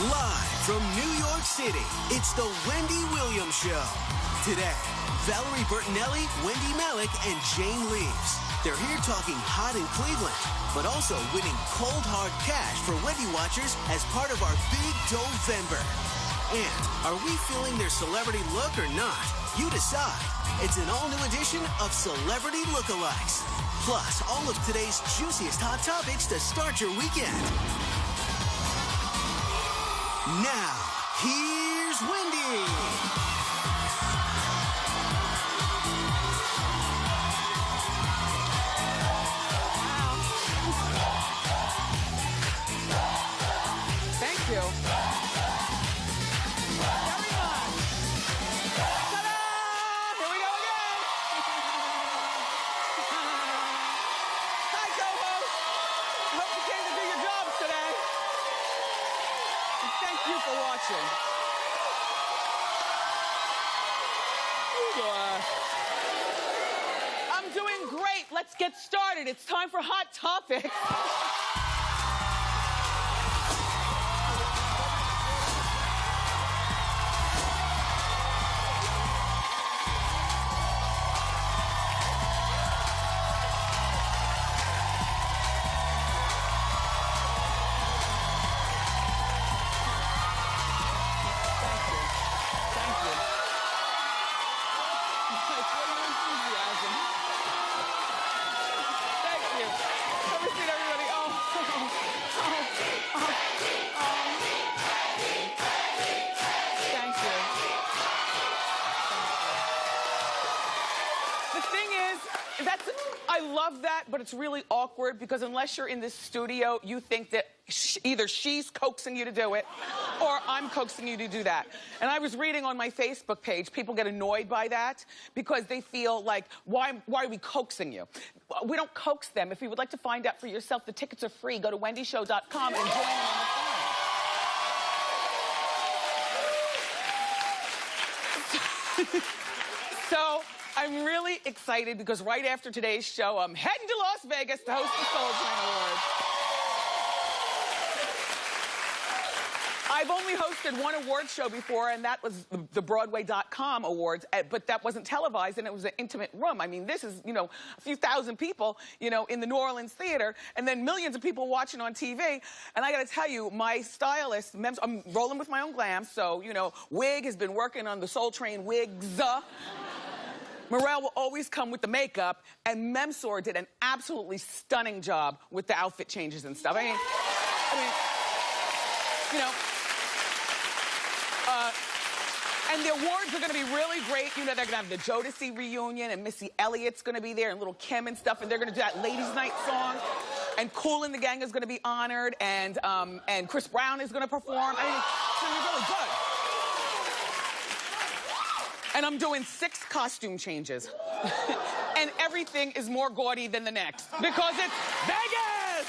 Live from New York City, it's the Wendy Williams Show. Today, Valerie Bertinelli, Wendie Malick, and Jane Leeves. They're here talking hot in Cleveland, but also winning cold hard cash for Wendy watchers as part of our Big Dovember. And are we feeling their celebrity look or not? You decide. It's an all-new edition of Celebrity Lookalikes. Plus, all of today's juiciest hot topics to start your weekend. Now, here's Wendy. Thank you. I'm doing great. Let's get started. It's time for Hot Topics. I love that, but it's really awkward because unless you're in this studio, you think that either she's coaxing you to do it or I'm coaxing you to do that. And I was reading on my Facebook page, people get annoyed by that because they feel like, why are we coaxing you? We don't coax them. If you would like to find out for yourself, the tickets are free. Go to wendyshow.com and join them on the phone. So, I'm really excited because right after today's show, I'm heading to Las Vegas to host the Soul Train Awards. I've only hosted one award show before, and that was the Broadway.com Awards, but that wasn't televised, and it was an intimate room. I mean, this is, you know, a few thousand people, you know, in the New Orleans theater, and then millions of people watching on TV. And I gotta tell you, my stylist, I'm rolling with my own glam, so, you know, Wig has been working on the Soul Train wigs. Morel will always come with the makeup, and Memsor did an absolutely stunning job with the outfit changes and stuff. I mean, you know, and the awards are going to be really great. You know, they're going to have the Jodeci reunion, and Missy Elliott's going to be there, and Little Kim and stuff, and they're going to do that Ladies' Night song. And Kool and the Gang is going to be honored, and Chris Brown is going to perform. I mean, it's going to be really good. And I'm doing 6 costume changes. And everything is more gaudy than the next. Because it's Vegas!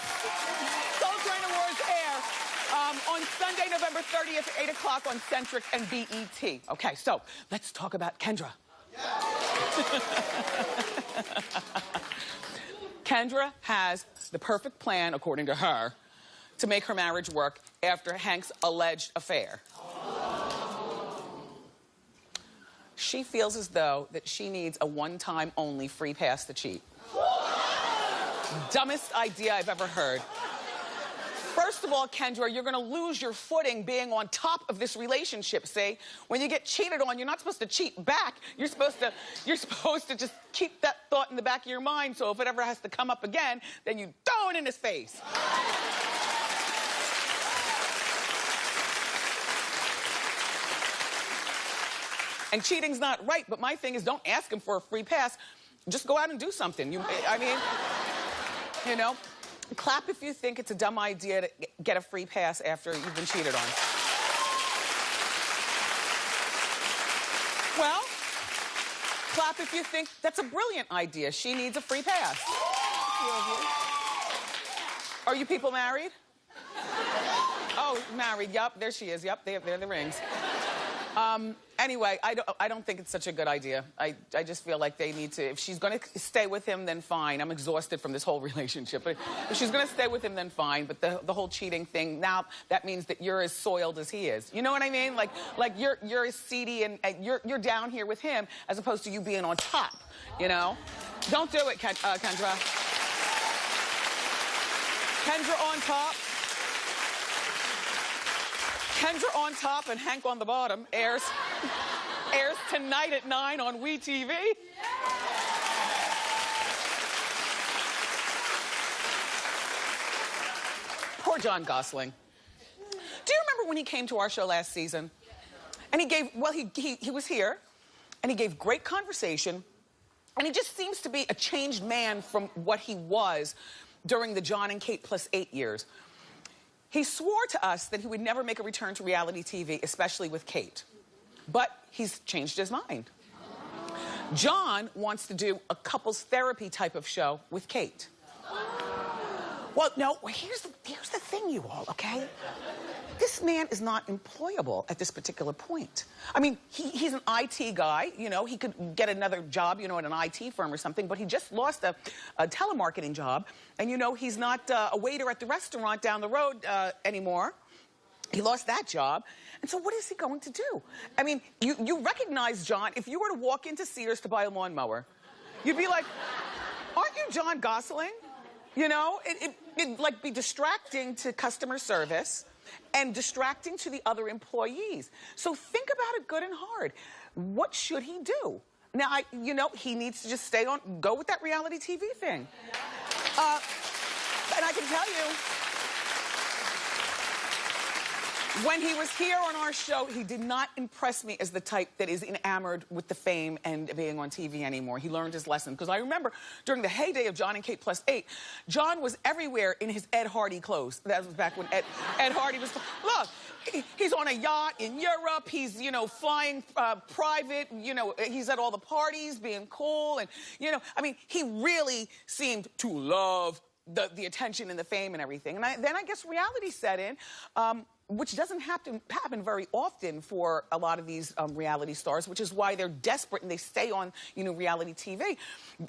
Soul Train Awards air on Sunday, November 30th, 8 o'clock on Centric and BET. Okay, so let's talk about Kendra. Kendra has the perfect plan, according to her, to make her marriage work after Hank's alleged affair. She feels as though that she needs a one-time only free pass to cheat. Dumbest idea I've ever heard. First of all, Kendra, you're gonna lose your footing being on top of this relationship, see? When you get cheated on, you're not supposed to cheat back. You're supposed to just keep that thought in the back of your mind, so if it ever has to come up again, then you throw it in his face. And cheating's not right, but my thing is don't ask him for a free pass. Just go out and do something. I mean, you know, clap if you think it's a dumb idea to get a free pass after you've been cheated on. Well, clap if you think that's a brilliant idea. She needs a free pass. Are you people married? Oh, married, yup, there she is, yup, there are the rings. Anyway, I don't think it's such a good idea. I just feel like they need to, if she's going to stay with him, then fine. I'm exhausted from this whole relationship. But if she's going to stay with him, then fine. But the whole cheating thing, now that means that you're as soiled as he is. You know what I mean? Like you're as seedy and you're down here with him as opposed to you being on top, you know? Don't do it, Kendra. Kendra on top. Kendra on top and Hank on the bottom airs tonight at 9 on WeTV. Poor John Gosling. Do you remember when he came to our show last season? And he gave, well, he was here, and he gave great conversation, and he just seems to be a changed man from what he was during the John and Kate plus 8 years. He swore to us that he would never make a return to reality TV, especially with Kate. But he's changed his mind. John wants to do a couples therapy type of show with Kate. Well, no, here's the thing, you all, okay? This man is not employable at this particular point. I mean, he's an IT guy, you know, he could get another job, you know, at an IT firm or something, but he just lost a telemarketing job. And, you know, he's not a waiter at the restaurant down the road anymore. He lost that job. And so what is he going to do? I mean, you recognize John. If you were to walk into Sears to buy a lawnmower, you'd be like, aren't you John Gosling? You know, it'd like be distracting to customer service and distracting to the other employees. So think about it good and hard. What should he do? Now, you know, he needs to just go with that reality TV thing. And I can tell you, when he was here on our show, he did not impress me as the type that is enamored with the fame and being on TV anymore. He learned his lesson. Because I remember during the heyday of John and Kate plus 8, John was everywhere in his Ed Hardy clothes. That was back when Ed Hardy was... Look, he's on a yacht in Europe. He's, you know, flying private. You know, he's at all the parties being cool. And, you know, I mean, he really seemed to love the attention and the fame and everything. And then I guess reality set in. Which doesn't happen very often for a lot of these reality stars, which is why they're desperate and they stay on, you know, reality TV.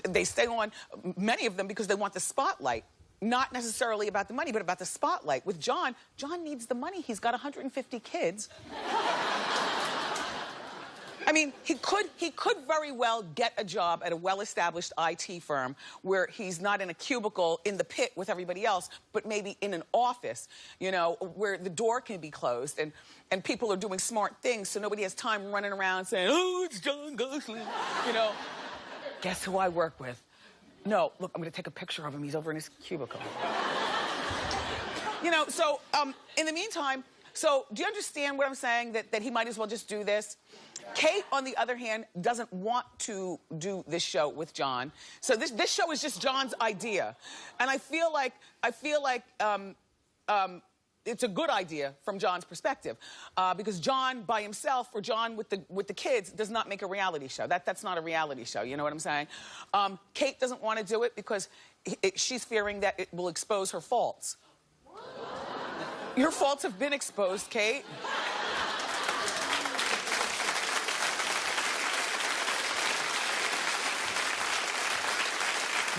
They stay on, many of them, because they want the spotlight. Not necessarily about the money, but about the spotlight. With John needs the money. He's got 150 kids. I mean, he could very well get a job at a well-established IT firm where he's not in a cubicle in the pit with everybody else, but maybe in an office, you know, where the door can be closed and people are doing smart things, so nobody has time running around saying, oh, it's John Gosling, you know. Guess who I work with? No, look, I'm going to take a picture of him. He's over in his cubicle. You know, so in the meantime, so do you understand what I'm saying, that he might as well just do this? Kate, on the other hand, doesn't want to do this show with John. So this show is just John's idea. And I feel like it's a good idea from John's perspective. Because John by himself, or John with the kids, does not make a reality show. That's not a reality show, you know what I'm saying? Kate doesn't want to do it because she's fearing that it will expose her faults. Your faults have been exposed, Kate.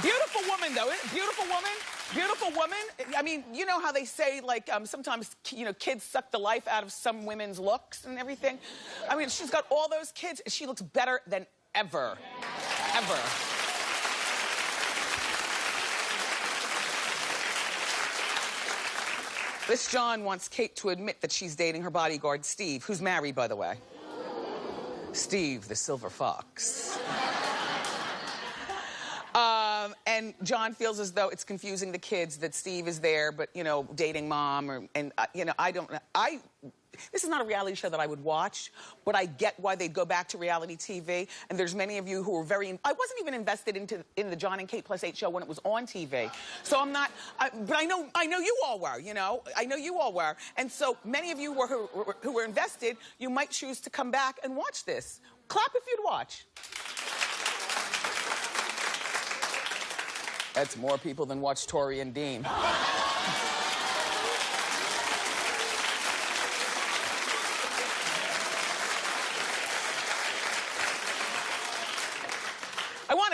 Beautiful woman, though. Beautiful woman. Beautiful woman. I mean, you know how they say, like, sometimes, you know, kids suck the life out of some women's looks and everything? I mean, she's got all those kids. She looks better than ever. Ever. This John wants Kate to admit that she's dating her bodyguard, Steve, who's married, by the way. Steve, the silver fox. And John feels as though it's confusing the kids that Steve is there, but, you know, dating mom, you know, this is not a reality show that I would watch, but I get why they go back to reality TV. And there's many of you who are I wasn't even invested in the John and Kate plus 8 show when it was on TV. So I'm not, but I know you all were, you know? I know you all were. And so many of you who were invested, you might choose to come back and watch this. Clap if you'd watch. That's more people than watch Tori and Dean.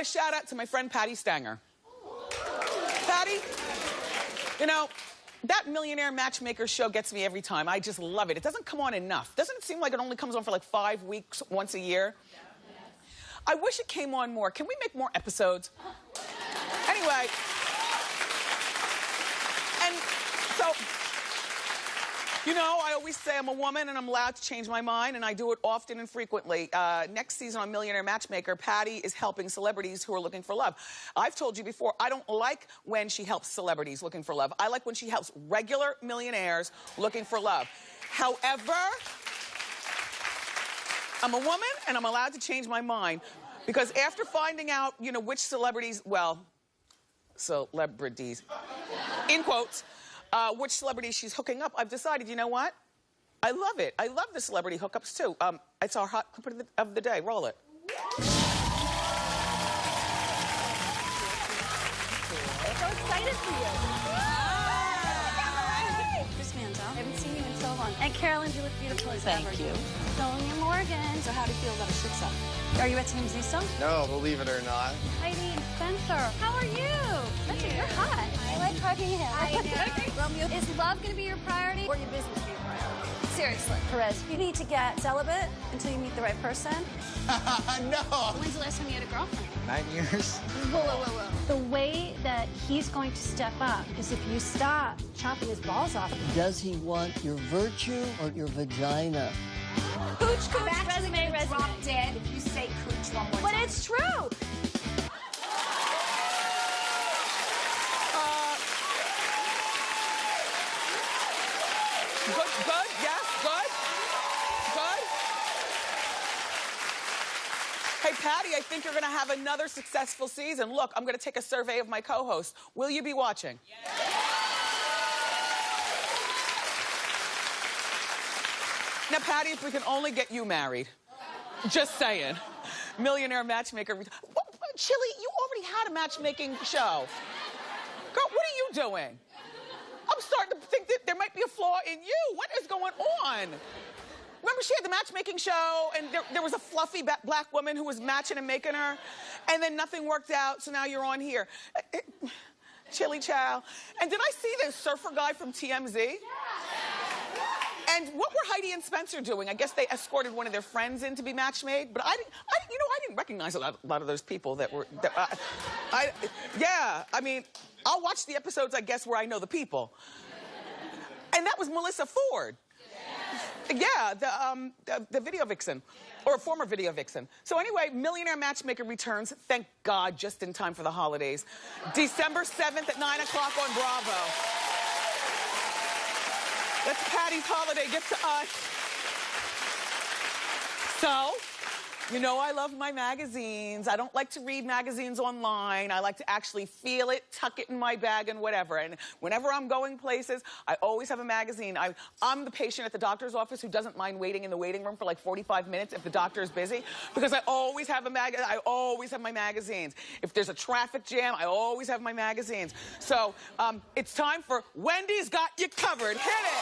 to shout out to my friend Patty Stanger. Patty, you know, that Millionaire Matchmaker show gets me every time. I just love it. It doesn't come on enough. Doesn't it seem like it only comes on for like 5 weeks once a year? Yeah. I wish it came on more. Can we make more episodes? Anyway. And so, you know, I always say I'm a woman and I'm allowed to change my mind, and I do it often and frequently. Next season on Millionaire Matchmaker, Patty is helping celebrities who are looking for love. I've told you before, I don't like when she helps celebrities looking for love. I like when she helps regular millionaires looking for love. However, I'm a woman and I'm allowed to change my mind, because after finding out, you know, which celebrities, well, celebrities, in quotes, which celebrities she's hooking up, I've decided, you know what? I love it. I love the celebrity hookups, too. It's our hot clip of the day. Roll it. So excited for you. Chris Manzo, I haven't seen you in so long. And Carolyn, you look beautiful as ever. Thank you. Sonia Morgan. So how do you feel about a shit-up? Are you at Team Ziso? No, believe it or not. Heidi and Spencer, how are you? Spencer, you're hot. I like hugging him. I know. Romeo, is love going to be your priority or your business be your priority? Seriously. Perez, you need to get celibate until you meet the right person. No. When's the last time you had a girlfriend? 9 years. Whoa. The way that he's going to step up is if you stop chopping his balls off. Does he want your virtue or your vagina? Cooch, resume. Drop dead if you say cooch one more time. But it's true. Good, yes, good. Hey, Patty, I think you're going to have another successful season. Look, I'm going to take a survey of my co-hosts. Will you be watching? Yes. Now, Patty, if we can only get you married. Just saying. Millionaire Matchmaker. Chili, you already had a matchmaking show. Girl, what are you doing? I'm starting to think that there might be a flaw in you. What is going on? Remember, she had the matchmaking show, and there was a fluffy black woman who was matching and making her, and then nothing worked out, so now you're on here. Chili Chow. And did I see the surfer guy from TMZ? Yeah. And what were Heidi and Spencer doing? I guess they escorted one of their friends in to be match made, but I didn't recognize a lot of those people that were. Yeah, I mean, I'll watch the episodes, I guess, where I know the people. And that was Melissa Ford. Yeah, the video vixen, or a former video vixen. So anyway, Millionaire Matchmaker returns, thank God, just in time for the holidays. December 7th at 9 o'clock on Bravo. That's Patty's holiday gift to us. So, you know I love my magazines. I don't like to read magazines online. I like to actually feel it, tuck it in my bag and whatever. And whenever I'm going places, I always have a magazine. I'm the patient at the doctor's office who doesn't mind waiting in the waiting room for like 45 minutes if the doctor is busy, because I always have I always have my magazines. If there's a traffic jam, I always have my magazines. So it's time for Wendy's Got You Covered. Hit it!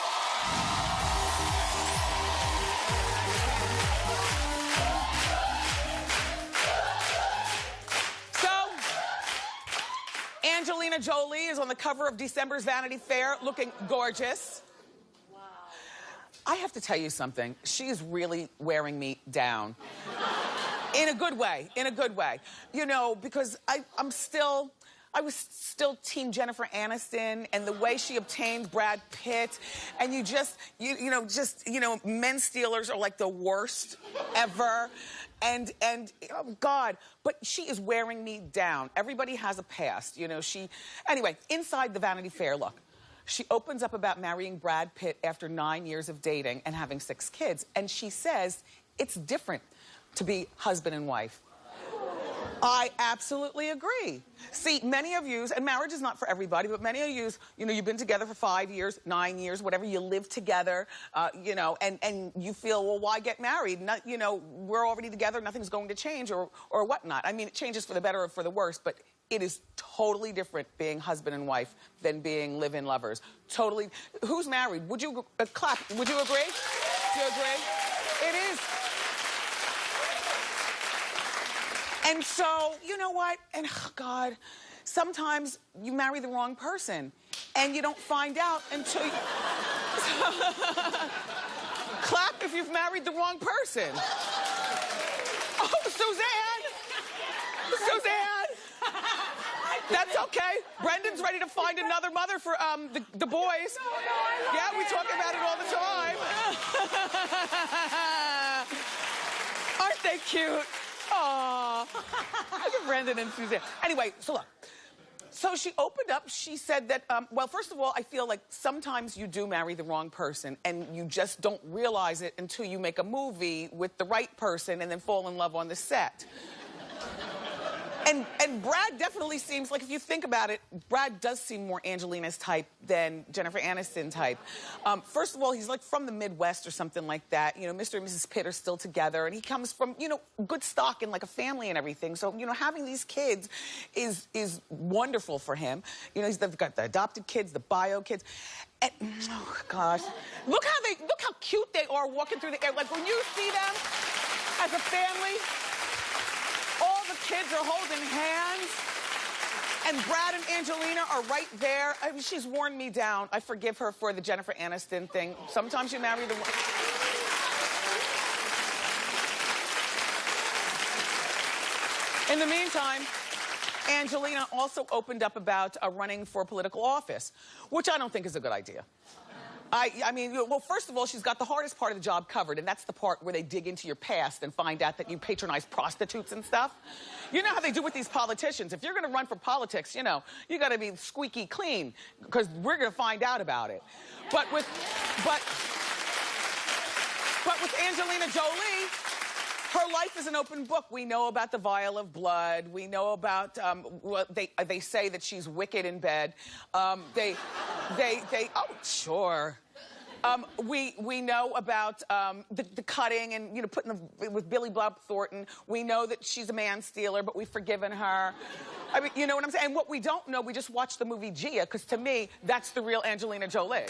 Angelina Jolie is on the cover of December's Vanity Fair looking gorgeous. Wow. I have to tell you something. She's really wearing me down. In a good way, in a good way. You know, because I was still Team Jennifer Aniston, and the way she obtained Brad Pitt, and you know, men stealers are like the worst ever. And oh God, but she is wearing me down. Everybody has a past, you know. Anyway, inside the Vanity Fair, look, she opens up about marrying Brad Pitt after 9 years of dating and having 6 kids. And she says it's different to be husband and wife. I absolutely agree. See, many of you, and marriage is not for everybody, but many of you, you know, you've been together for 5 years, 9 years, whatever, you live together, you know, and you feel, well, why get married? Not, you know, we're already together, nothing's going to change or whatnot. I mean, it changes for the better or for the worse, but it is totally different being husband and wife than being live-in lovers. Totally. Who's married? Would you clap? Would you agree? Do you agree? It is. And so, you know what? And oh God, sometimes you marry the wrong person and you don't find out until you... Clap if you've married the wrong person. Oh, Suzanne! Suzanne! That's okay. Brendan's ready to find another mother for the boys. Yeah, we talk about it all the time. Aren't they cute? Aww. Look at Brendan and Suzanne. Anyway, so look. So she opened up, she said that, well, first of all, I feel like sometimes you do marry the wrong person and you just don't realize it until you make a movie with the right person and then fall in love on the set. And Brad definitely seems like, if you think about it, Brad does seem more Angelina's type than Jennifer Aniston type. First of all, he's like from the Midwest or something like that. You know, Mr. and Mrs. Pitt are still together, and he comes from, you know, good stock and like a family and everything. So, you know, having these kids is wonderful for him. You know, he's got the adopted kids, the bio kids. And, oh gosh, look how cute they are walking through the air. Like when you see them as a family, all the kids are holding hands, and Brad and Angelina are right there. I mean, she's worn me down. I forgive her for the Jennifer Aniston thing. Sometimes you marry the... In the meantime, Angelina also opened up about running for political office, which I don't think is a good idea. I mean, well, first of all, she's got the hardest part of the job covered, and that's the part where they dig into your past and find out that you patronize prostitutes and stuff. You know how they do with these politicians. If you're going to run for politics, you know, you got to be squeaky clean, because we're going to find out about it. But with Angelina Jolie, her life is an open book. We know about the vial of blood. We know about what they say that she's wicked in bed. Oh, sure. We know about the cutting and, you know, putting with Billy Bob Thornton. We know that she's a man stealer, but we've forgiven her. I mean, you know what I'm saying? And what we don't know, we just watched the movie Gia, because to me, that's the real Angelina Jolie.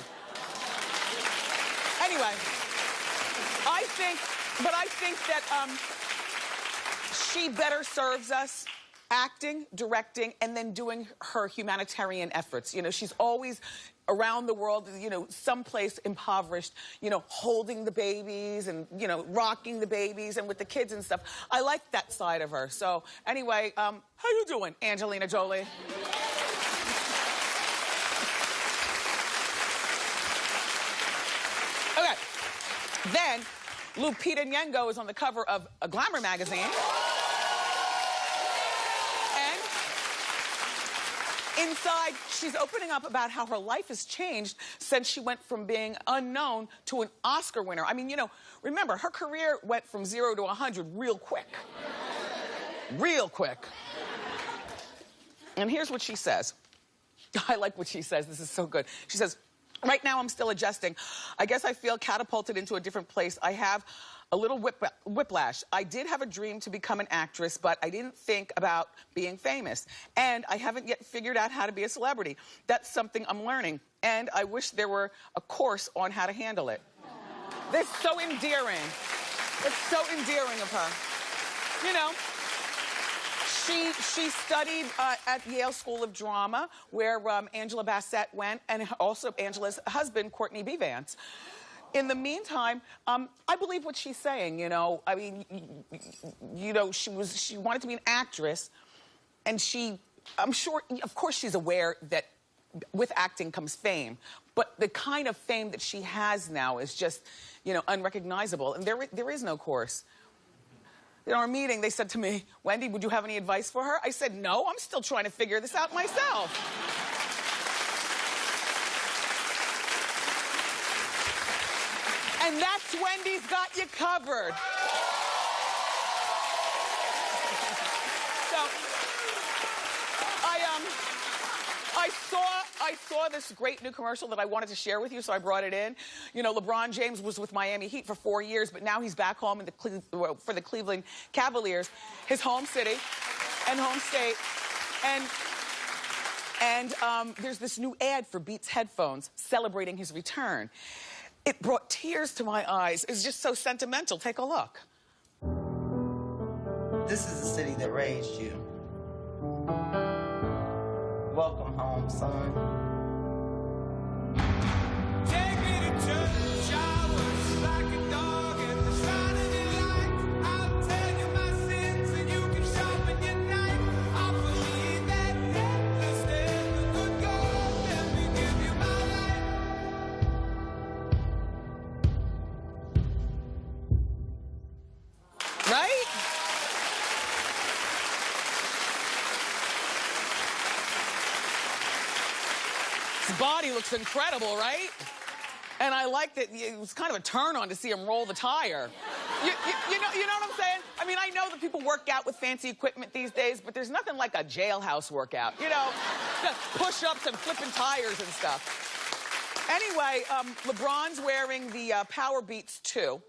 Anyway, I think that she better serves us acting, directing, and then doing her humanitarian efforts. You know, she's always around the world, you know, someplace impoverished, you know, holding the babies and, you know, rocking the babies and with the kids and stuff. I like that side of her. So anyway, how you doing, Angelina Jolie? Okay, then Lupita Nyong'o is on the cover of a Glamour magazine. Inside, she's opening up about how her life has changed since she went from being unknown to an Oscar winner. I mean, you know, remember, her career went from 0 to 100 real quick. Real quick. And here's what she says. I like what she says. This is so good. She says, right now I'm still adjusting. I guess I feel catapulted into a different place. I have a little whiplash. I did have a dream to become an actress, but I didn't think about being famous. And I haven't yet figured out how to be a celebrity. That's something I'm learning. And I wish there were a course on how to handle it. That's so endearing. It's so endearing of her. You know, she studied at Yale School of Drama, where Angela Bassett went, and also Angela's husband, Courtney B. Vance. In the meantime, I believe what she's saying, you know. I mean, you know, she wanted to be an actress, and I'm sure, of course she's aware that with acting comes fame, but the kind of fame that she has now is just, you know, unrecognizable, and there is no course. In our meeting, they said to me, Wendy, would you have any advice for her? I said, no, I'm still trying to figure this out myself. And that's Wendy's Got You Covered. So, I saw this great new commercial that I wanted to share with you, so I brought it in. You know, LeBron James was with Miami Heat for 4 years, but now he's back home in for the Cleveland Cavaliers, his home city and home state. And there's this new ad for Beats headphones celebrating his return. It brought tears to my eyes. It's just so sentimental. Take a look. This is the city that raised you. Welcome home, son. Take me to church, I was like a dog at the shining light. I'll tell you my sins and you can sharpen your knife. I'll believe that endless day, the good God, let me give you my life. Right? His body looks incredible, right? And I like that it was kind of a turn on to see him roll the tire. You know what I'm saying? I mean, I know that people work out with fancy equipment these days, but there's nothing like a jailhouse workout. You know, push-ups and flipping tires and stuff. Anyway, LeBron's wearing the Power Beats 2.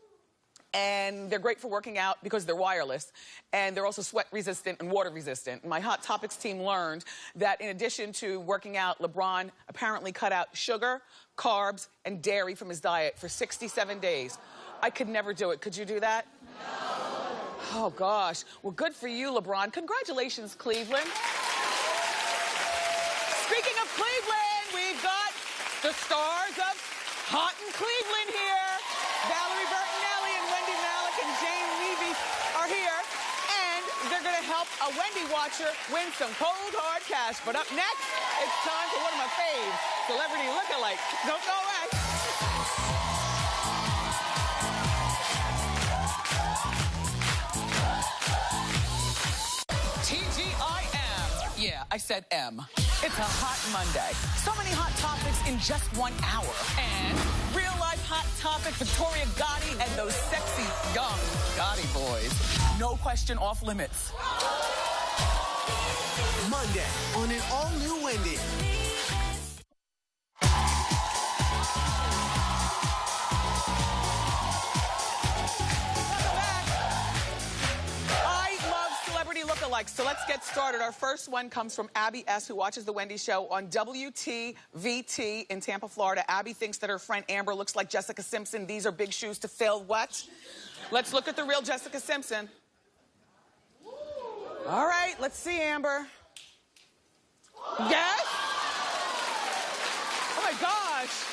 And they're great for working out because they're wireless. And they're also sweat resistant and water resistant. My Hot Topics team learned that in addition to working out, LeBron apparently cut out sugar, carbs, and dairy from his diet for 67 days. I could never do it. Could you do that? No. Oh, gosh. Well, good for you, LeBron. Congratulations, Cleveland. Speaking of Cleveland, we've got the stars of Hot in Cleveland here. Valerie Bertinelli and Wendy Malick and Jane Leeves are here. And they're going to help a Wendy watcher win some cold, hard cash. But up next, it's time for one of my faves, Celebrity Lookalike. Don't go away. TGIM. Yeah, I said M. It's a hot Monday. So many hot topics in just 1 hour. And real-life hot topic, Victoria Gotti and those sexy young Gotti boys. No question off limits. Monday on an all-new Wendy. Lookalikes. So let's get started. Our first one comes from Abby S., who watches The Wendy Show on WTVT in Tampa, Florida. Abby thinks that her friend Amber looks like Jessica Simpson. These are big shoes to fill. What? Let's look at the real Jessica Simpson. All right, let's see, Amber. Yes? Oh, my gosh.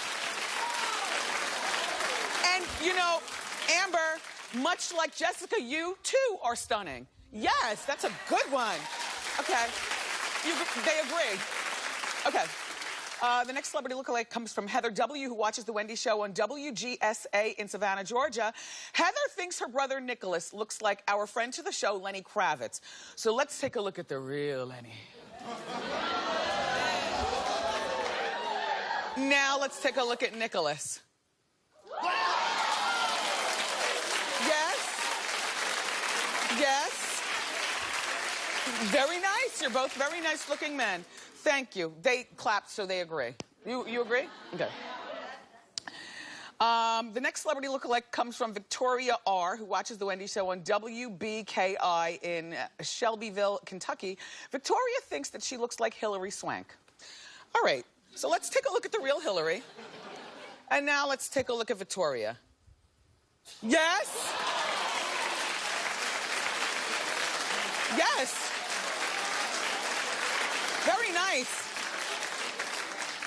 And, you know, Amber, much like Jessica, you, too, are stunning. Yes, that's a good one. Okay. They agree. Okay. The next celebrity lookalike comes from Heather W., who watches The Wendy Show on WGSA in Savannah, Georgia. Heather thinks her brother Nicholas looks like our friend to the show, Lenny Kravitz. So let's take a look at the real Lenny. Now let's take a look at Nicholas. Yes. Yes. Very nice. You're both very nice-looking men. Thank you. They clapped, so they agree. You agree? Okay. The next celebrity lookalike comes from Victoria R., who watches The Wendy Show on WBKI in Shelbyville, Kentucky. Victoria thinks that she looks like Hillary Swank. All right. So let's take a look at the real Hillary. And now let's take a look at Victoria. Yes? Yes. Very nice.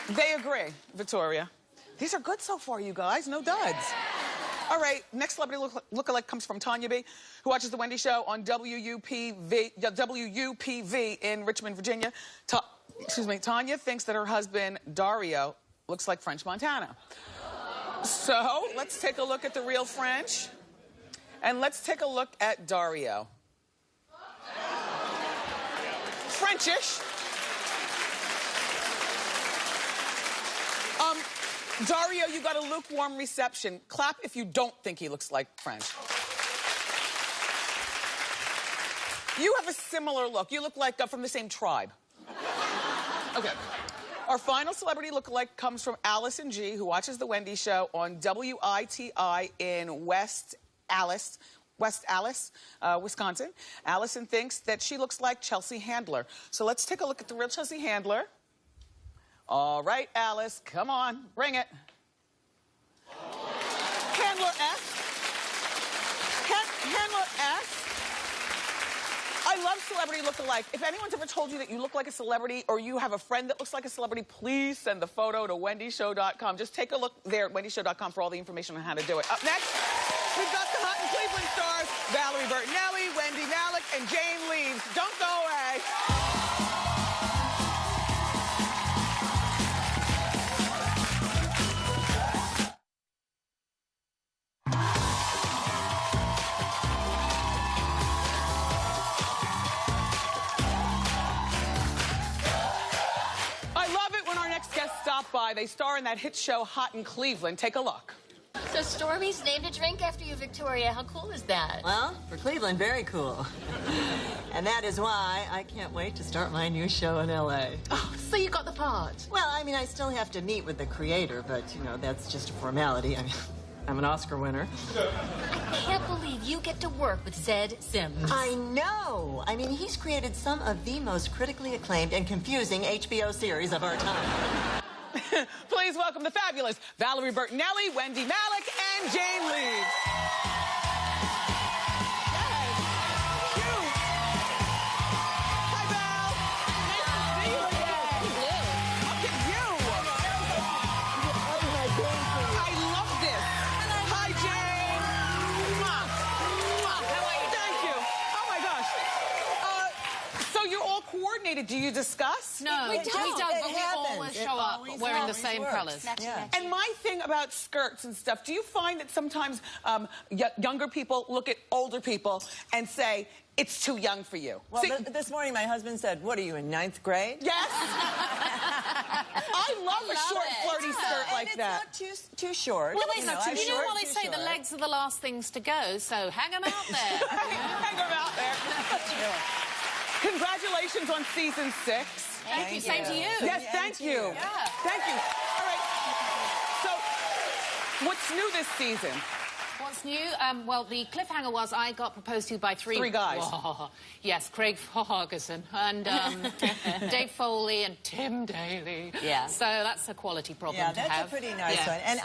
They agree, Victoria. These are good so far, you guys. No duds. All right, next celebrity lookalike comes from Tanya B., who watches The Wendy Show on WUPV in Richmond, Virginia. Tanya thinks that her husband, Dario, looks like French Montana. So let's take a look at the real French. And let's take a look at Dario. Frenchish. Dario, you got a lukewarm reception. Clap if you don't think he looks like French. You have a similar look. You look like from the same tribe. Okay. Our final celebrity lookalike comes from Allison G., who watches The Wendy Show on WITI in West Allis, Wisconsin. Allison thinks that she looks like Chelsea Handler. So let's take a look at the real Chelsea Handler. All right, Alice, come on, bring it. Handler S. Handler S. I love celebrity look-alike. If anyone's ever told you that you look like a celebrity or you have a friend that looks like a celebrity, please send the photo to wendyshow.com. Just take a look there at wendyshow.com for all the information on how to do it. Up next, we've got some Hot in Cleveland stars, Valerie Bertinelli, Wendie Malick, and Jane Leeves. Don't go away. Stop by. They star in that hit show Hot in Cleveland. Take a look. So Stormy's named a drink after you, Victoria. How cool is that? Well, for Cleveland, very cool. And that is why I can't wait to start my new show in L.A. Oh, so you got the part? Well, I mean, I still have to meet with the creator, but, you know, that's just a formality. I mean, I'm an Oscar winner. I can't believe you get to work with Zed Sims. I know. I mean, he's created some of the most critically acclaimed and confusing HBO series of our time. Please welcome the fabulous Valerie Bertinelli, Wendie Malick, and Jane Leeves. Hi, Val. Nice to see you again. Look at you. I love this. Hi, Jane. Mwah. Mwah. How are you? Thank you. Oh, my gosh. So you're all coordinated. Do you discuss? No, we don't, but we always show up wearing the same colors. Yeah. And my thing about skirts and stuff, do you find that sometimes younger people look at older people and say, it's too young for you? Well, See, this morning my husband said, what are you, in 9th grade? yes. I love a short, flirty skirt like and that. it's not too short. Well, it's not too you know short. what they say, the legs are the last things to go, so hang them out there. Hang them out there. Congratulations on season 6. Thank you. Same to you. Yes, thank you. Yeah. Thank you. All right. So, what's new this season? What's new? Well, the cliffhanger was I got proposed to by three guys. Oh, yes, Craig Ferguson and Dave Foley and Tim Daly. Yeah. So that's a quality problem Yeah, to that's have. a pretty nice one. And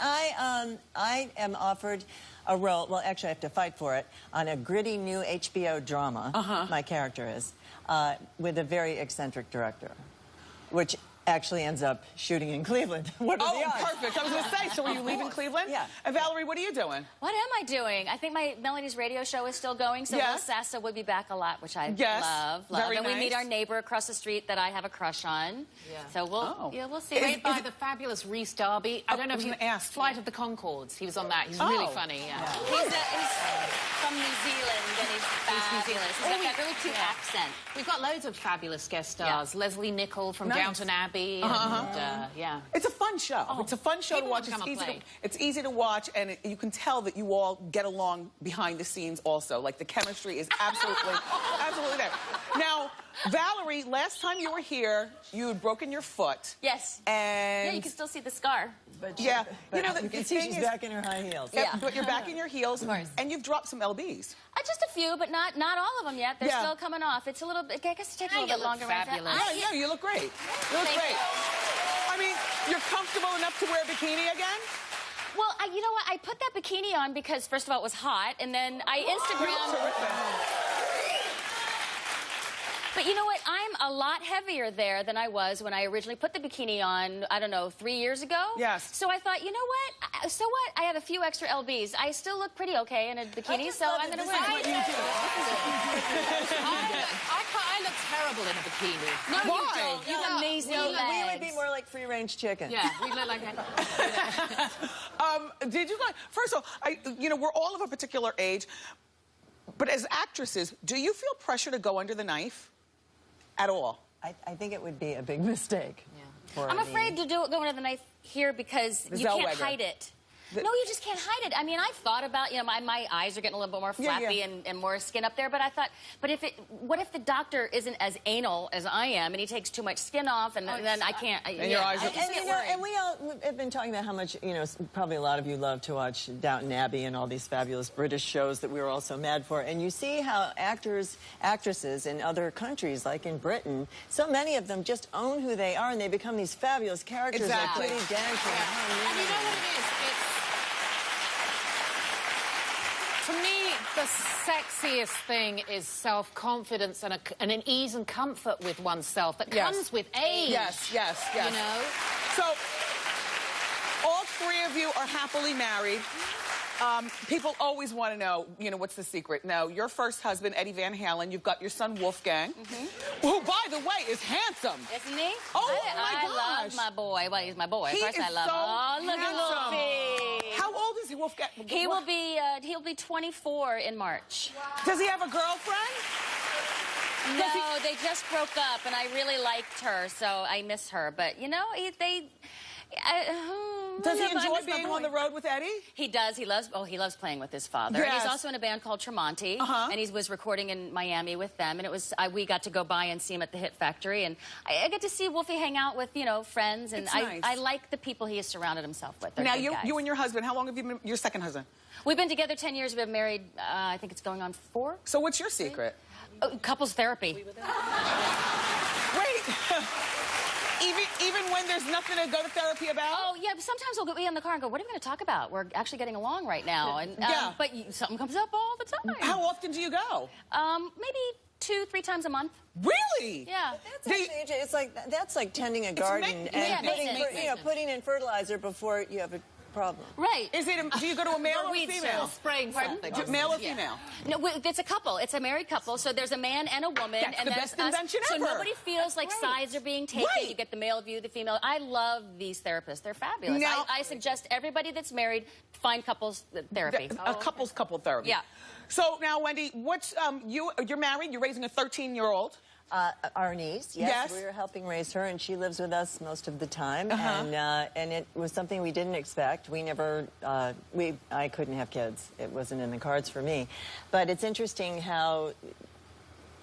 I am offered a role, well, actually I have to fight for it, on a gritty new HBO drama, my character is, with a very eccentric director, which actually ends up shooting in Cleveland. What are the odds? Perfect. I was going to say, so are you leaving Cleveland? Yeah. And Valerie, what are you doing? What am I doing? I think my Melody's radio show is still going, so Yes. Will Sassa would be back a lot, which I Yes. love. Very And we meet nice. our neighbor across the street that I have a crush on. Yeah. So we'll see. Played by the fabulous Reese Darby. I don't know if you asked. Flight of the Conchords. He was on that. He's really funny. Yeah. He's from New Zealand, and he's fabulous. He's got that really cute accent. We've got loads of fabulous guest stars. Leslie Nichol from Downton Abbey. And, yeah. It's a fun show. It's a fun show to people watch. want to come and play. It's easy to watch, and you can tell that you all get along behind the scenes also. Like, the chemistry is absolutely, absolutely there. Now, Valerie, last time you were here, you had broken your foot. Yes. And... Yeah, you can still see the scar. But Yeah. but You know, you the can see thing she's is- back in her high heels. Yeah. But you're back in your heels, course. and you've dropped some LBs. Just a few, but not all of them yet. They're Yeah. still coming off. It's a little bit, I guess it takes a Yeah, little you bit look longer. fabulous. Yeah, you look great. You look Thank great. I mean, you're comfortable enough to wear a bikini again? Well, you know what? I put that bikini on because, first of all, it was hot, and then I Instagrammed. But you know what? I'm a lot heavier there than I was when I originally put the bikini on, I don't know, 3 years ago. Yes. So I thought, you know what? So what? I have a few extra LBs. I still look pretty okay in a bikini, so I'm going to wear it. I look terrible in a bikini. No, Why? you don't. You have amazing legs. We would be more like free-range chicken. Yeah, we look like that. Did you guys, first of all, we're all of a particular age, but as actresses, do you feel pressure to go under the knife at all? I think it would be a big mistake. Yeah. I'm afraid to go under the knife here because you can't hide it. No, you just can't hide it. I mean, I've thought about, my eyes are getting a little bit more flappy and more skin up there, but I thought, what if the doctor isn't as anal as I am and he takes too much skin off and then I can't... And your eyes are... And we all have been talking about how much, probably a lot of you love to watch Downton Abbey and all these fabulous British shows that we were all so mad for. And you see how actresses in other countries, like in Britain, so many of them just own who they are and they become these fabulous characters Exactly. like Judi Dench. And you know what it is? To me, the sexiest thing is self-confidence and an ease and comfort with oneself that comes with age. Yes, yes, yes. You know? So, all three of you are happily married. People always want to know, you know, what's the secret? Now, your first husband, Eddie Van Halen, you've got your son, Wolfgang, who, by the way, is handsome. Isn't he? Oh, my gosh. I love my boy. Well, he's my boy. He Of course is I love so him. Oh, look handsome. at Wolfie. How old is he, Wolfgang? He'll be 24 in March. Wow. Does he have a girlfriend? No, they just broke up, and I really liked her, so I miss her. But, you know, does he enjoy being on the road with Eddie? He does. He loves playing with his father. Yes. And he's also in a band called Tremonti, and he was recording in Miami with them. And it was we got to go by and see him at the Hit Factory, and I get to see Wolfie hang out with friends, and nice. I like the people he has surrounded himself with. They're now good guys. you and your husband, how long have you been your second husband? We've been together 10 years. We've been married. I think it's going on 4. So what's your secret? Couples therapy. Wait. Even when there's nothing to go to therapy about? Oh, yeah. Sometimes we'll be in the car and go, what are we going to talk about? We're actually getting along right now. And, but something comes up all the time. How often do you go? Maybe 2-3 times a month. Really? Yeah. That's like tending a garden and putting in fertilizer before you have a problem. Right. Do you go to a male or female? Spraying something. Male or female? No, it's a couple. It's a married couple. So there's a man and a woman. That's the best invention so ever. nobody feels like sides are being taken. Right. You get the male view, the female. I love these therapists. They're fabulous. Now, I suggest everybody that's married find couples therapy. A couple therapy. Yeah. So now, Wendy, what's you're married. You're raising a 13-year-old. Our niece, yes, we're helping raise her, and she lives with us most of the time. And it was something we didn't expect. We never, I couldn't have kids. It wasn't in the cards for me. But it's interesting how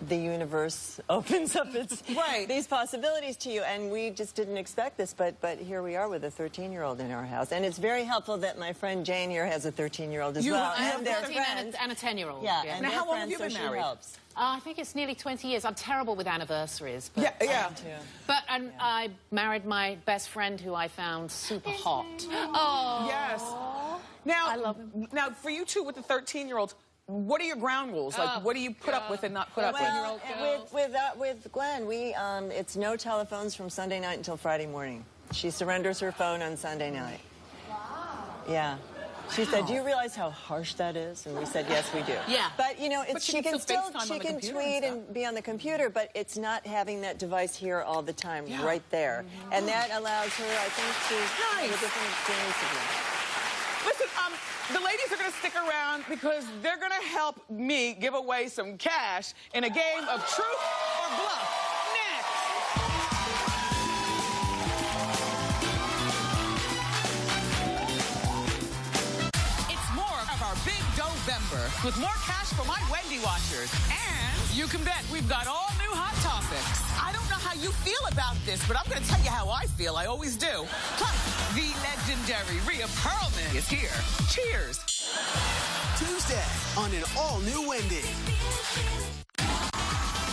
the universe opens up these possibilities to you, and we just didn't expect this, but here we are with a 13-year-old in our house. And it's very helpful that my friend Jane here has a 13-year-old as well. I have a 13 and a 10-year-old. Yeah, yeah. and now, they're how long friends, have you been so married? She helps. I think it's nearly 20 years. I'm terrible with anniversaries. But, yeah. But I married my best friend who I found super hot. Oh. Yes. Now, I love him. Now, for you two with the 13-year-olds, what are your ground rules? Like, what do you put up with and not put up with? With Glenn, it's no telephones from Sunday night until Friday morning. She surrenders her phone on Sunday night. Wow. Yeah. She said, do you realize how harsh that is? And we said, yes, we do. Yeah. But, you know, she can tweet and be on the computer, but it's not having that device here all the time, right there. And that allows her, I think, to have a different experience again. Listen, the ladies are going to stick around because they're going to help me give away some cash in a game of Truth or Bluff. November with more cash for my Wendy watchers. And you can bet we've got all new hot topics. I don't know how you feel about this, but I'm going to tell you how I feel. I always do. Plus, the legendary Rhea Perlman is here. Cheers. Tuesday on an all-new Wendy.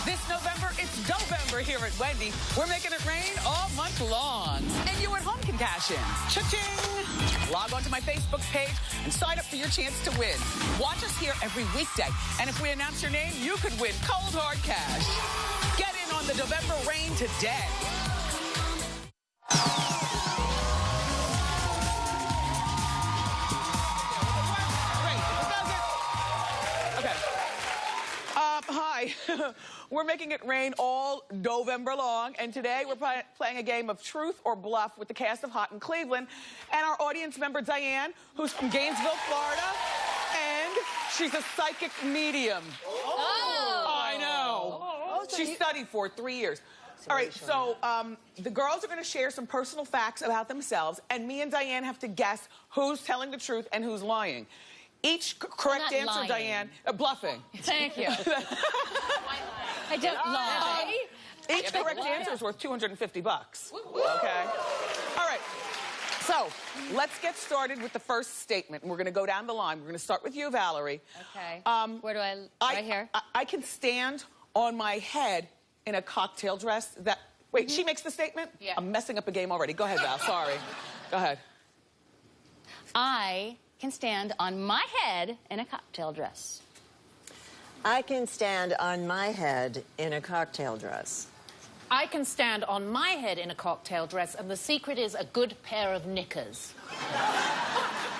This November, it's November here at Wendy. We're making it rain all month long. And you at home can cash in. Cha-ching! Log on to my Facebook page and sign up for your chance to win. Watch us here every weekday. And if we announce your name, you could win cold, hard cash. Get in on the November rain today. Hi. We're making it rain all November long, and today we're playing a game of Truth or Bluff with the cast of Hot in Cleveland, and our audience member, Diane, who's from Gainesville, Florida, and she's a psychic medium. Oh! I know. Oh, so she studied for 3 years. All right, so the girls are going to share some personal facts about themselves, and me and Diane have to guess who's telling the truth and who's lying. Each correct answer, lying. Diane, bluffing. Thank you. I don't lie. Each correct answer is worth $250. Okay? All right. So, let's get started with the first statement. We're going to go down the line. We're going to start with you, Valerie. Okay. Where do I... Right here? I can stand on my head in a cocktail dress that... Wait, she makes the statement? Yeah. I'm messing up a game already. Go ahead, Val. Sorry. Go ahead. I can stand on my head in a cocktail dress. I can stand on my head in a cocktail dress. I can stand on my head in a cocktail dress, and the secret is a good pair of knickers.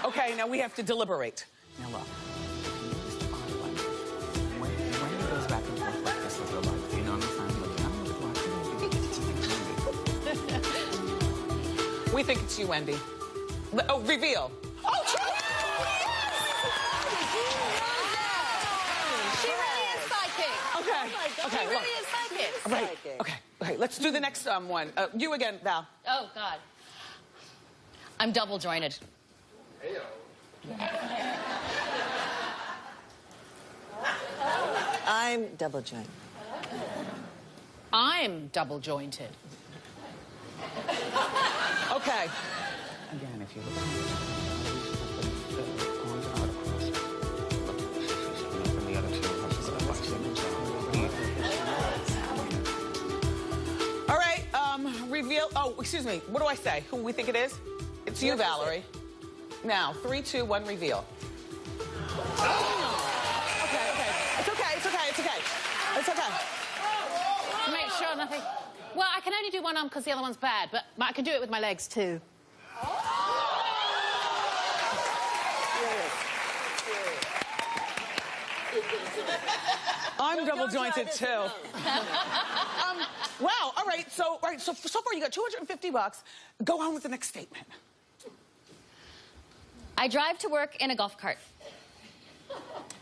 Okay, now we have to deliberate. Now look, when Wendy goes back and forth like this with her life, you know what I'm saying? We think it's you, Wendy. Oh, reveal. Oh, true! She really is psychic. Okay. Okay. She really is psychic. Right. Okay. Let's do the next one. You again, Val. Oh, God. I'm double jointed. I'm double jointed. I'm double jointed. Okay. Again, if you look at the arms are out across. Look, from the other two, All right. Reveal. Oh, excuse me. What do I say? Who we think it is? It's you, Valerie. Now, 3, 2, 1, reveal. Okay. It's okay. Make sure nothing... Well, I can only do one arm because the other one's bad, but I can do it with my legs, too. I'm double jointed too. Wow. All right. So far you got $250. Go on with the next statement. I drive to work in a golf cart.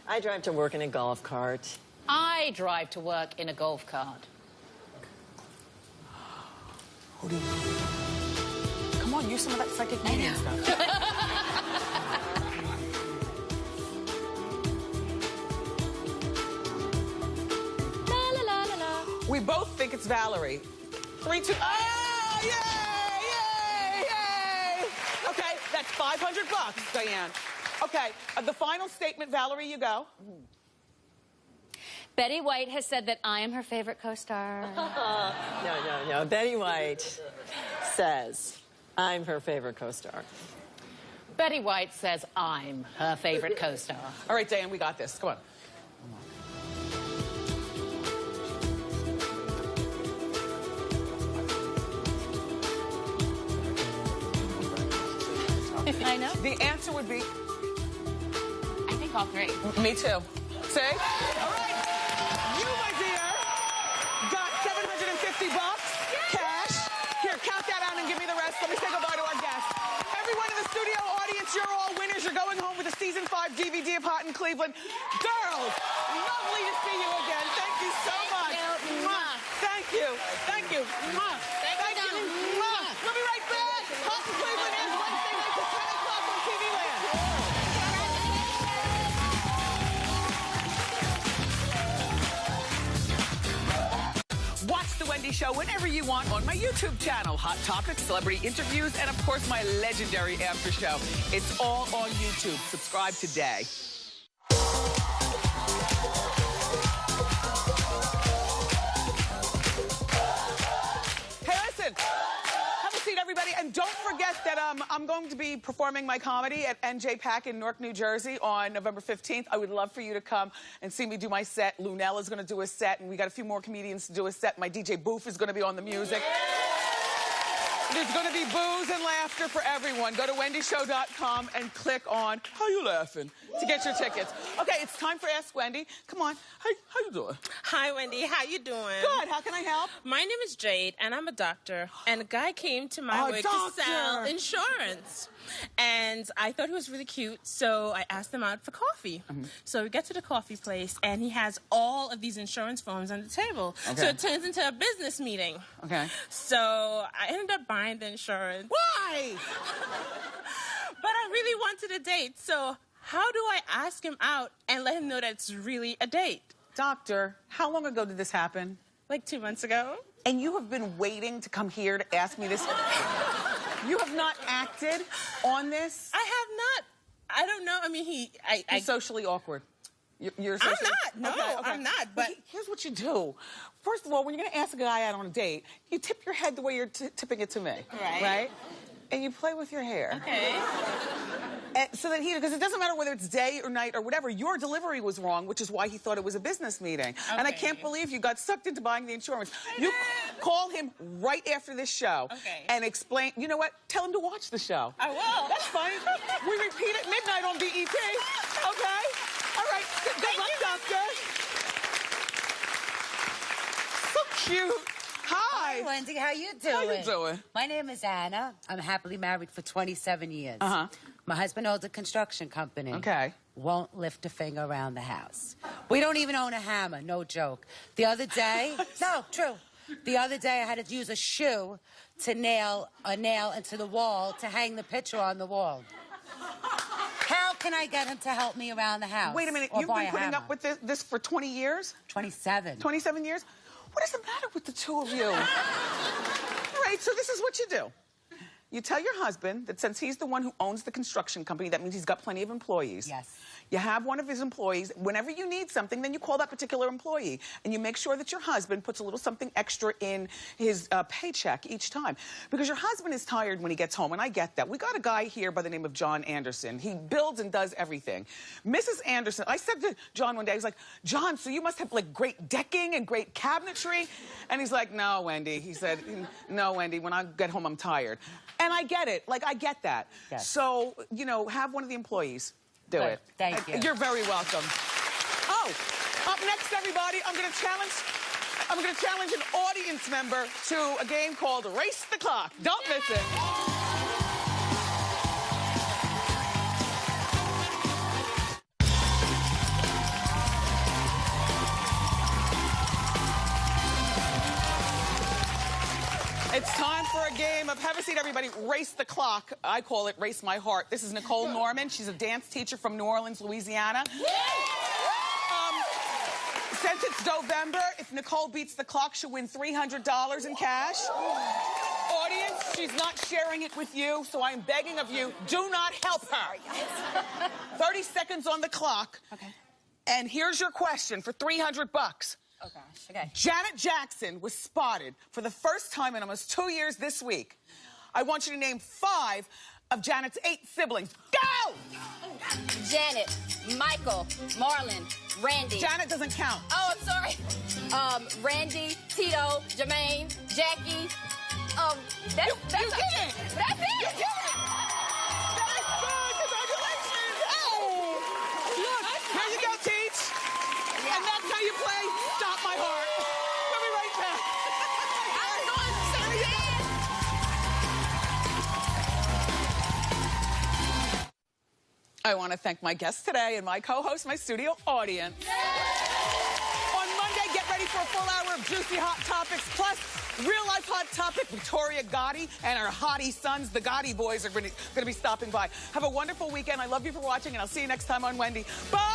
I drive to work in a golf cart. I drive to work in a golf cart. Come on, use some of that psychic medium stuff. We both think it's Valerie. 3, 2, oh, yay! Okay, that's $500, Diane. Okay, the final statement, Valerie, you go. Betty White has said that I am her favorite co-star. No. Betty White says I'm her favorite co-star. Betty White says I'm her favorite co-star. All right, Diane, we got this. Come on. I know. The answer would be... I think all three. Me too. See? All right. You, my dear, got $750 cash. Here, count that out and give me the rest. Let me say goodbye to our guests. Everyone in the studio audience, you're all winners. You're going home with a Season 5 DVD of Hot in Cleveland. Girls, lovely to see you again. Thank you so much. Thank you. Thank you. Thank you. We'll be right back. Hot in Cleveland is Wednesday night at 10 o'clock on TV Land. Watch The Wendy Show whenever you want on my YouTube channel. Hot topics, celebrity interviews, and of course my legendary after show. It's all on YouTube. Subscribe today. Hey, listen. Have a seat, everybody. And don't forget that I'm going to be performing my comedy at NJ Pack in Newark, New Jersey on November 15th. I would love for you to come and see me do my set. Lunella's going to do a set, and we got a few more comedians to do a set. My DJ Boof is going to be on the music. There's going to be booze and laughter for everyone. Go to wendyshow.com and click on How You Laughing to get your tickets. Okay, it's time for Ask Wendy. Come on. How you doing? Hi, Wendy. How you doing? Good. How can I help? My name is Jade, and I'm a doctor. And a guy came to my work to sell insurance. And I thought he was really cute, so I asked him out for coffee. So we get to the coffee place, and he has all of these insurance forms on the table. Okay. So it turns into a business meeting. Okay. So I ended up buying the insurance. Why? But I really wanted a date, so how do I ask him out and let him know that it's really a date? Doctor, how long ago did this happen? Like 2 months ago. And you have been waiting to come here to ask me this? You have not acted on this? I have not. I don't know. I mean, He's socially awkward. You're socially... I'm not. No, okay. I'm not. But here's what you do. First of all, when you're going to ask a guy out on a date, you tip your head the way you're tipping it to me. Right. Right? And you play with your hair. Okay. So that because it doesn't matter whether it's day or night or whatever, your delivery was wrong, which is why he thought it was a business meeting. Okay. And I can't believe you got sucked into buying the insurance. You call him right after this show and explain. You know what? Tell him to watch the show. I will. That's fine. We repeat at midnight on BET. Okay? All right. Good luck, doctor. So cute. Hi. Hi, Wendy. How you doing? How you doing? My name is Anna. I'm happily married for 27 years. My husband owns a construction company. Okay. Won't lift a finger around the house. We don't even own a hammer, no joke. The other day, no, true. The other day I had to use a shoe to nail a nail into the wall to hang the picture on the wall. How can I get him to help me around the house? Wait a minute. You've been putting up with this for 20 years? 27. 27 years? What is the matter with the two of you? All right, so this is what you do. You tell your husband that since he's the one who owns the construction company, that means he's got plenty of employees. Yes. You have one of his employees. Whenever you need something, then you call that particular employee. And you make sure that your husband puts a little something extra in his paycheck each time. Because your husband is tired when he gets home, and I get that. We got a guy here by the name of John Anderson. He builds and does everything. Mrs. Anderson, I said to John one day, I was like, John, so you must have, like, great decking and great cabinetry? And he's like, no, Wendy. He said, no, Wendy, when I get home, I'm tired. And I get it. Like, I get that. Yes. So, you know, have one of the employees do it. Thank you. You're very welcome. Oh, up next, everybody, I'm going to challenge an audience member to a game called Race the Clock. Don't miss it. It's time for a game of, have a seat, everybody, Race the Clock. I call it Race My Heart. This is Nicole Norman. She's a dance teacher from New Orleans, Louisiana. Since it's November, if Nicole beats the clock, she'll win $300 in cash. Audience, she's not sharing it with you, so I'm begging of you, do not help her. 30 seconds on the clock. Okay. And here's your question for $300. Oh, gosh. Okay. Janet Jackson was spotted for the first time in almost 2 years this week. I want you to name 5 of Janet's 8 siblings. Go! Janet, Michael, Marlon, Randy. Janet doesn't count. Oh, I'm sorry. Randy, Tito, Jermaine, Jackie. You did it! That's it! That is good! Congratulations! Oh! Look, here you go, Teach. Yeah. And that's how you play Stop My Heart. We'll be right back. I want to thank my guests today and my co-host, my studio audience. On Monday, get ready for a full hour of juicy hot topics, plus real-life hot topic, Victoria Gotti and our hottie sons, the Gotti boys, are going to be stopping by. Have a wonderful weekend. I love you for watching, and I'll see you next time on Wendy. Bye!